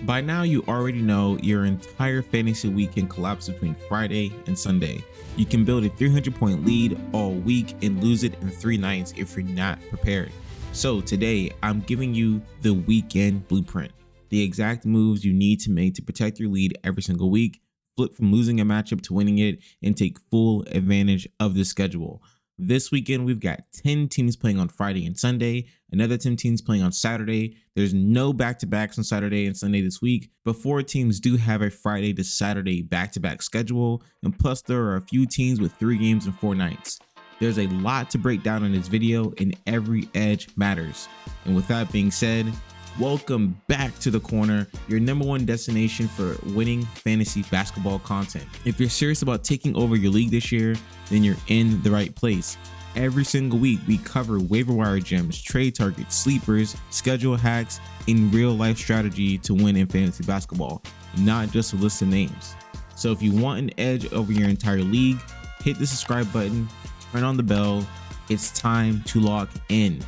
By now, you already know your entire fantasy week can collapse between Friday and Sunday. You can build a 300-point lead all week and lose it in 3 nights if you're not prepared. So today, I'm giving you the weekend blueprint, the exact moves you need to make to protect your lead every single week, flip from losing a matchup to winning it, and take full advantage of the schedule. This weekend, we've got 10 teams playing on Friday and Sunday, another 10 teams playing on Saturday. There's no back-to-backs on Saturday and Sunday this week, but 4 teams do have a Friday to Saturday back-to-back schedule, and plus there are a few teams with 3 games and 4 nights. There's a lot to break down in this video, and every edge matters. And with that being said, welcome back to The Corner, your #1 destination for winning fantasy basketball content. If you're serious about taking over your league this year, then you're in the right place. Every single week, we cover waiver wire gems, trade targets, sleepers, schedule hacks, and real life strategy to win in fantasy basketball, not just a list of names. So if you want an edge over your entire league, hit the subscribe button, turn on the bell. It's time to lock in.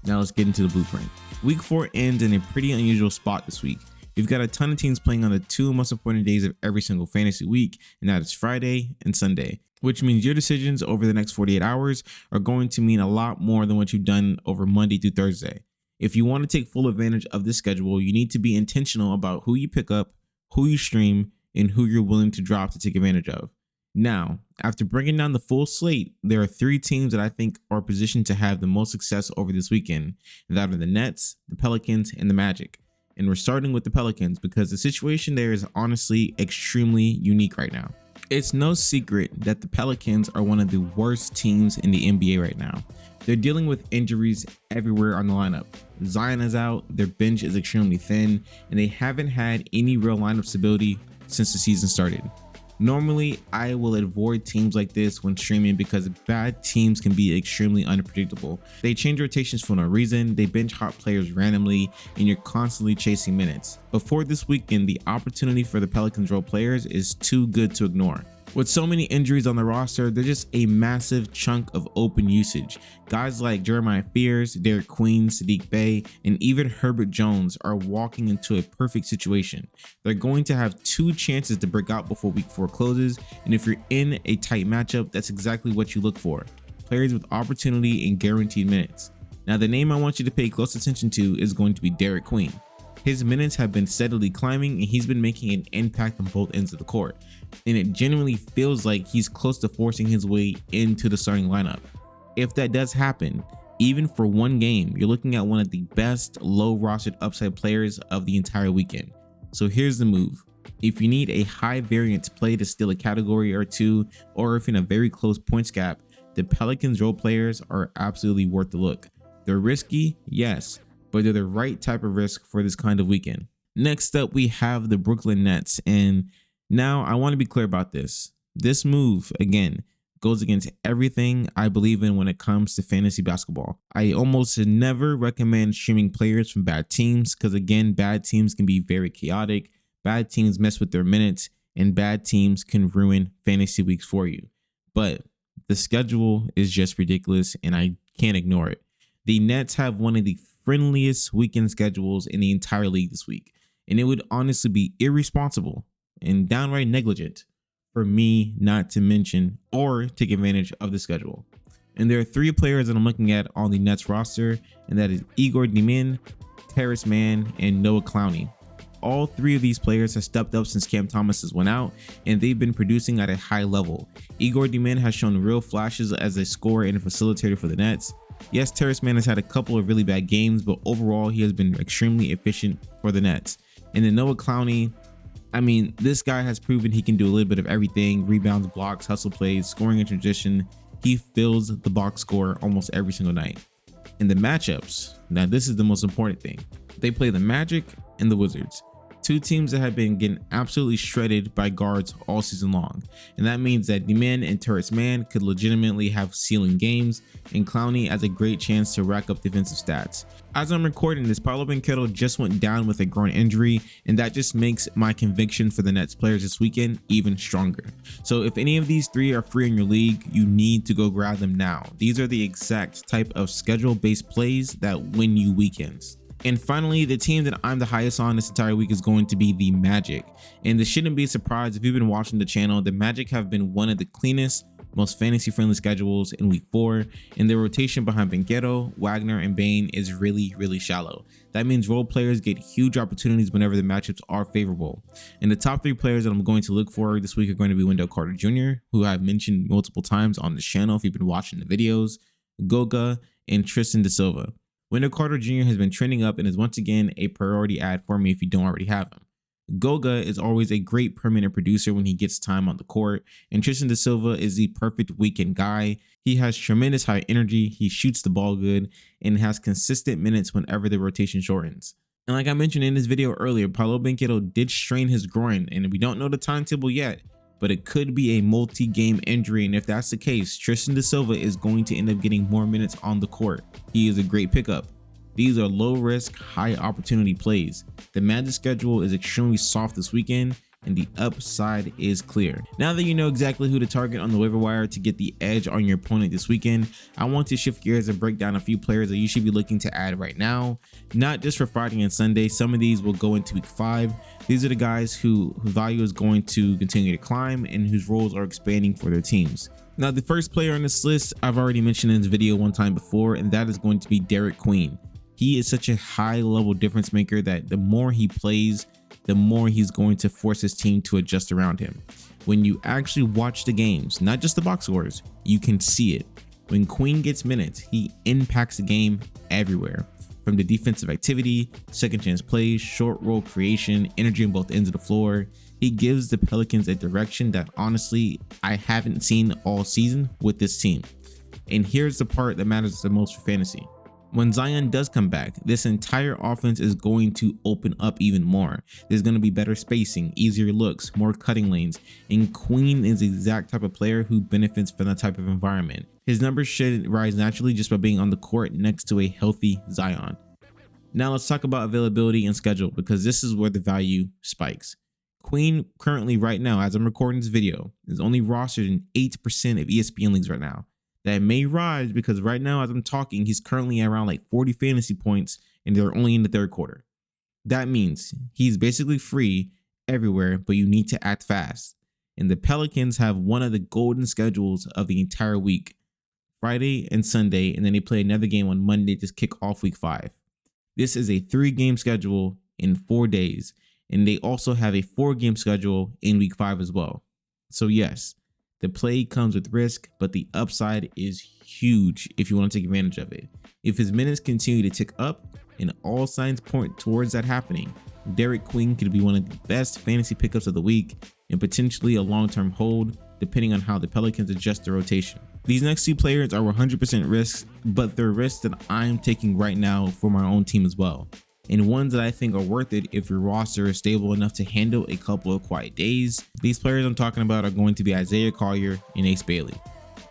Now let's get into the blueprint. Week 4 ends in a pretty unusual spot this week. We've got a ton of teams playing on the 2 most important days of every single fantasy week, and that is Friday and Sunday, which means your decisions over the next 48 hours are going to mean a lot more than what you've done over Monday through Thursday. If you want to take full advantage of this schedule, you need to be intentional about who you pick up, who you stream, and who you're willing to drop to take advantage of. Now, after breaking down the full slate, there are 3 teams that I think are positioned to have the most success over this weekend, and that are the Nets, the Pelicans, and the Magic. And we're starting with the Pelicans because the situation there is honestly extremely unique right now. It's no secret that the Pelicans are one of the worst teams in the NBA right now. They're dealing with injuries everywhere on the lineup. Zion is out, their bench is extremely thin, and they haven't had any real lineup stability since the season started. Normally, I will avoid teams like this when streaming because bad teams can be extremely unpredictable. They change rotations for no reason, they bench hot players randomly, and you're constantly chasing minutes. But for this weekend, the opportunity for the Pelicans role players is too good to ignore. With so many injuries on the roster, there's just a massive chunk of open usage. Guys like Jeremiah Fears, Derek Queen, Sadiq Bey, and even Herbert Jones are walking into a perfect situation. They're going to have 2 chances to break out before week 4 closes, and if you're in a tight matchup, that's exactly what you look for. Players with opportunity and guaranteed minutes. Now, the name I want you to pay close attention to is going to be Derek Queen. His minutes have been steadily climbing, and he's been making an impact on both ends of the court, and it genuinely feels like he's close to forcing his way into the starting lineup. If that does happen, even for 1 game, you're looking at one of the best low rostered upside players of the entire weekend. So here's the move. If you need a high variance play to steal a category or 2, or if in a very close points gap, the Pelicans role players are absolutely worth the look. They're risky, yes, but they're the right type of risk for this kind of weekend. Next up, we have the Brooklyn Nets, and now I want to be clear about this. This move, again, goes against everything I believe in when it comes to fantasy basketball. I almost never recommend streaming players from bad teams because, again, bad teams can be very chaotic, bad teams mess with their minutes, and bad teams can ruin fantasy weeks for you. But the schedule is just ridiculous, and I can't ignore it. The Nets have one of the friendliest weekend schedules in the entire league this week, and it would honestly be irresponsible and downright negligent for me not to mention or take advantage of the schedule. And there are 3 players that I'm looking at on the Nets roster, and that is Igor Dimin, Terrence Mann, and Noah Clowney. All 3 of these players have stepped up since Cam Thomas has went out, and they've been producing at a high level. Igor Dimin has shown real flashes as a scorer and a facilitator for the Nets. Yes, Terrence Mann has had a couple of really bad games, but overall he has been extremely efficient for the Nets. And then Noah Clowney, I mean, this guy has proven he can do a little bit of everything: rebounds, blocks, hustle plays, scoring in transition. He fills the box score almost every single night. In the matchups, now this is the most important thing. They play the Magic and the Wizards, 2 teams that have been getting absolutely shredded by guards all season long. And that means that D-Man and Terrence Mann could legitimately have ceiling games, and Clowney has a great chance to rack up defensive stats. As I'm recording this, Paolo Banchero just went down with a groin injury, and that just makes my conviction for the Nets players this weekend even stronger. So if any of these 3 are free in your league, you need to go grab them now. These are the exact type of schedule-based plays that win you weekends. And finally, the team that I'm the highest on this entire week is going to be the Magic. And this shouldn't be a surprise if you've been watching the channel. The Magic have been one of the cleanest, most fantasy friendly schedules in week 4, and their rotation behind Banchero, Wagner, and Bane is really shallow. That means role players get huge opportunities whenever the matchups are favorable. And the top 3 players that I'm going to look for this week are going to be Wendell Carter Jr., who I've mentioned multiple times on the channel if you've been watching the videos, Goga, and Tristan da Silva. Wendell Carter Jr. has been trending up and is once again a priority ad for me if you don't already have him. Goga is always a great permanent producer when he gets time on the court, and Tristan da Silva is the perfect weekend guy. He has tremendous high energy, he shoots the ball good, and has consistent minutes whenever the rotation shortens. And like I mentioned in this video earlier, Paolo Banchero did strain his groin, and we don't know the timetable yet, but it could be a multi-game injury, and if that's the case, Tristan da Silva is going to end up getting more minutes on the court. He is a great pickup. These are low risk, high opportunity plays. The Magic schedule is extremely soft this weekend, and the upside is clear. Now that you know exactly who to target on the waiver wire to get the edge on your opponent this weekend, I want to shift gears and break down a few players that you should be looking to add right now, not just for Friday and Sunday. Some of these will go into week 5. These are the guys whose value is going to continue to climb and whose roles are expanding for their teams. Now, the first player on this list I've already mentioned in this video one time before, and that is going to be Derek Queen. He is such a high level difference maker that the more he plays, the more he's going to force his team to adjust around him. When you actually watch the games, not just the box scores, you can see it. When Queen gets minutes, he impacts the game everywhere. From the defensive activity, second chance plays, short roll creation, energy on both ends of the floor, he gives the Pelicans a direction that honestly I haven't seen all season with this team. And here's the part that matters the most for fantasy. When Zion does come back, this entire offense is going to open up even more. There's going to be better spacing, easier looks, more cutting lanes, and Queen is the exact type of player who benefits from that type of environment. His numbers should rise naturally just by being on the court next to a healthy Zion. Now let's talk about availability and schedule, because this is where the value spikes. Queen currently right now, as I'm recording this video, is only rostered in 8% of ESPN leagues right now. That may rise because right now as I'm talking, he's currently around like 40 fantasy points and they're only in the 3rd quarter. That means he's basically free everywhere, but you need to act fast. And the Pelicans have one of the golden schedules of the entire week, Friday and Sunday, and then they play another game on Monday to kick off week 5. This is a 3-game schedule in 4 days, and they also have a 4-game schedule in week 5 as well. So yes, the play comes with risk, but the upside is huge if you want to take advantage of it. If his minutes continue to tick up, and all signs point towards that happening, Derek Queen could be one of the best fantasy pickups of the week and potentially a long-term hold, depending on how the Pelicans adjust their rotation. These next 2 players are 100% risks, but they're risks that I'm taking right now for my own team as well, and ones that I think are worth it if your roster is stable enough to handle a couple of quiet days. These players I'm talking about are going to be Isaiah Collier and Ace Bailey.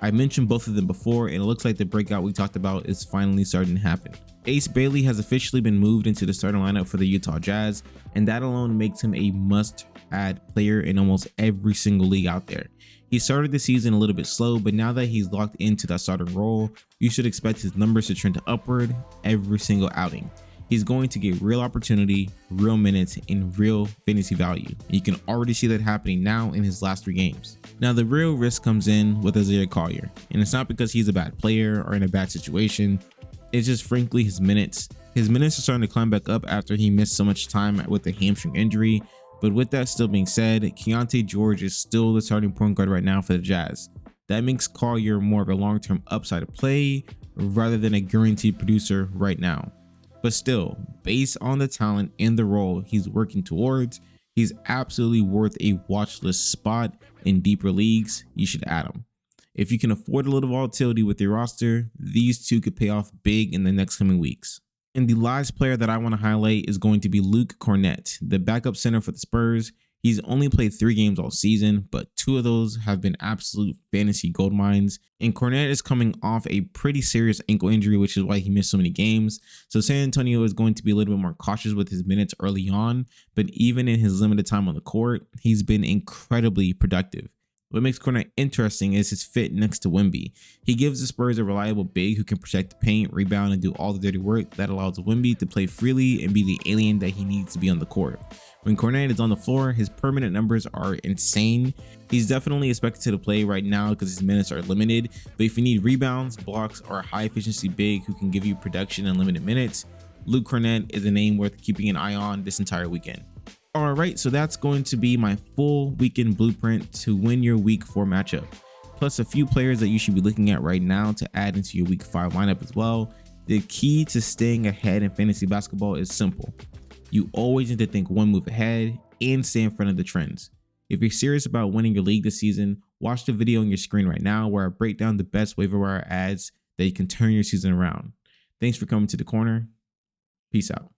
I mentioned both of them before, and it looks like the breakout we talked about is finally starting to happen. Ace Bailey has officially been moved into the starting lineup for the Utah Jazz, and that alone makes him a must-add player in almost every single league out there. He started the season a little bit slow, but now that he's locked into that starting role, you should expect his numbers to trend upward every single outing. He's going to get real opportunity, real minutes, and real fantasy value. And you can already see that happening now in his last 3 games. Now the real risk comes in with Isaiah Collier, and it's not because he's a bad player or in a bad situation. It's just frankly his minutes. His minutes are starting to climb back up after he missed so much time with the hamstring injury. But with that still being said, Keontae George is still the starting point guard right now for the Jazz. That makes Collier more of a long-term upside play rather than a guaranteed producer right now. But still, based on the talent and the role he's working towards, he's absolutely worth a watch list spot in deeper leagues. You should add him. If you can afford a little volatility with your roster, these 2 could pay off big in the next coming weeks. And the last player that I want to highlight is going to be Luke Kornet, the backup center for the Spurs. He's only played 3 games all season, but 2 of those have been absolute fantasy gold mines. And Kornet is coming off a pretty serious ankle injury, which is why he missed so many games. So San Antonio is going to be a little bit more cautious with his minutes early on, but even in his limited time on the court, he's been incredibly productive. What makes Cornet interesting is his fit next to Wemby. He gives the Spurs a reliable big who can protect the paint, rebound, and do all the dirty work that allows Wemby to play freely and be the alien that he needs to be on the court. When Cornet is on the floor, his permanent numbers are insane. He's definitely expected to play right now because his minutes are limited, but if you need rebounds, blocks, or a high efficiency big who can give you production in limited minutes, Luke Cornet is a name worth keeping an eye on this entire weekend. All right, so that's going to be my full weekend blueprint to win your week 4 matchup, plus a few players that you should be looking at right now to add into your week 5 lineup as well. The key to staying ahead in fantasy basketball is simple. You always need to think one move ahead and stay in front of the trends. If you're serious about winning your league this season, watch the video on your screen right now where I break down the best waiver wire ads that you can turn your season around. Thanks for coming to the corner. Peace out.